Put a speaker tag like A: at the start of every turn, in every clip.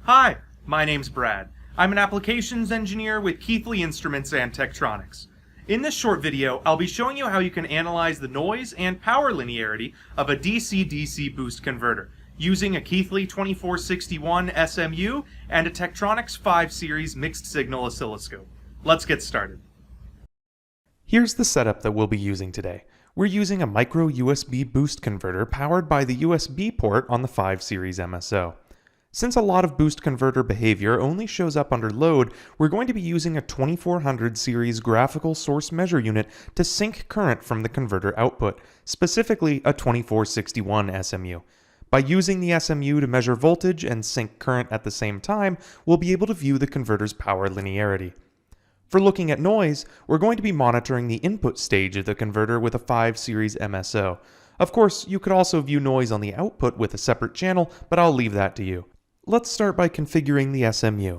A: Hi, my name's Brad. I'm an applications engineer with Keithley Instruments and Tektronix. In this short video, I'll be showing you how you can analyze the noise and power linearity of a DC-DC boost converter using a Keithley 2461 SMU and a Tektronix 5 Series Mixed Signal Oscilloscope. Let's get started.
B: Here's the setup that we'll be using today. We're using a micro USB boost converter powered by the USB port on the 5 Series MSO. Since a lot of boost converter behavior only shows up under load, we're going to be using a 2400 series graphical source measure unit to sync current from the converter output, specifically a 2461 SMU. By using the SMU to measure voltage and sync current at the same time, we'll be able to view the converter's power linearity. For looking at noise, we're going to be monitoring the input stage of the converter with a 5 Series MSO. Of course, you could also view noise on the output with a separate channel, but I'll leave that to you. Let's start by configuring the SMU.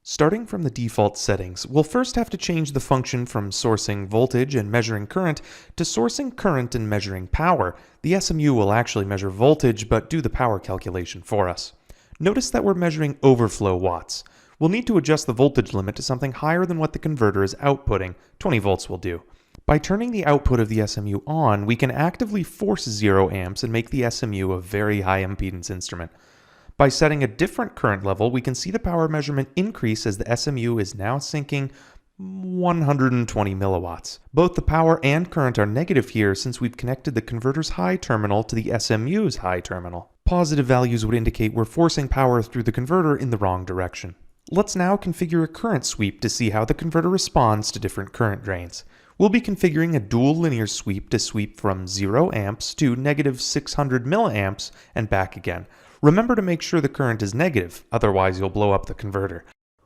B: Starting from the default settings, we'll first have to change the function from sourcing voltage and measuring current to sourcing current and measuring power. The SMU will actually measure voltage but do the power calculation for us. Notice that we're measuring overflow watts. We'll need to adjust the voltage limit to something higher than what the converter is outputting. 20 volts will do. By turning the output of the SMU on, we can actively force 0 amps and make the SMU a very high impedance instrument. By setting a different current level, we can see the power measurement increase as the SMU is now syncing 120 milliwatts. Both the power and current are negative here since we've connected the converter's high terminal to the SMU's high terminal. Positive values would indicate we're forcing power through the converter in the wrong direction. Let's now configure a current sweep to see how the converter responds to different current drains. We'll be configuring a dual linear sweep to sweep from 0 amps to negative 600 milliamps and back again. Remember to make sure the current is negative, otherwise you'll blow up the converter.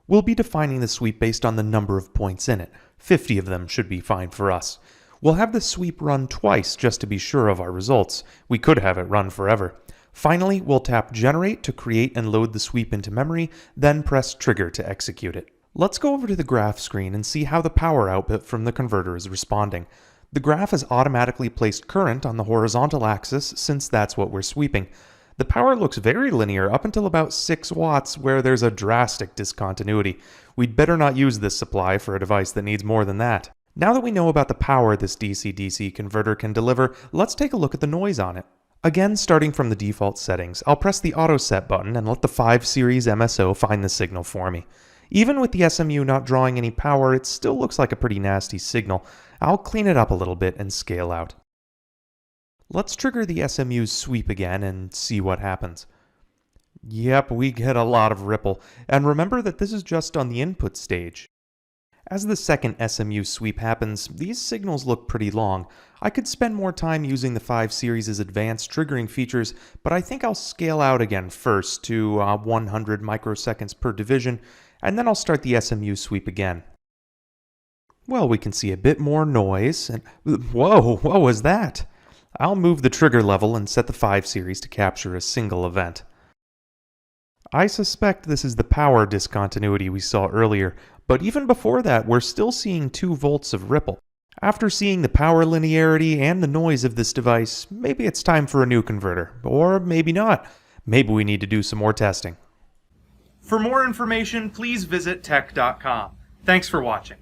B: We'll be defining the sweep based on the number of points in it. 50 of them should be fine for us. We'll have the sweep run twice just to be sure of our results. We could have it run forever. Finally, we'll tap Generate to create and load the sweep into memory, then press Trigger to execute it. Let's go over to the graph screen and see how the power output from the converter is responding. The graph has automatically placed current on the horizontal axis since that's what we're sweeping. The power looks very linear up until about 6 watts where there's a drastic discontinuity. We'd better not use this supply for a device that needs more than that. Now that we know about the power this DC-DC converter can deliver, let's take a look at the noise on it. Again, starting from the default settings, I'll press the Auto Set button and let the 5 Series MSO find the signal for me. Even with the SMU not drawing any power, it still looks like a pretty nasty signal. I'll clean it up a little bit and scale out. Let's trigger the SMU's sweep again and see what happens. Yep, we get a lot of ripple, and remember that this is just on the input stage. As the second SMU sweep happens, these signals look pretty long. I could spend more time using the 5 Series' advanced triggering features, but I think I'll scale out again first to 100 microseconds per division, and then I'll start the SMU sweep again. Well, we can see a bit more noise, and whoa, what was that? I'll move the trigger level and set the 5 Series to capture a single event. I suspect this is the power discontinuity we saw earlier, but even before that we're still seeing 2 volts of ripple. After seeing the power linearity and the noise of this device, maybe it's time for a new converter, or maybe not. Maybe we need to do some more testing.
A: For more information, please visit tech.com. Thanks for watching.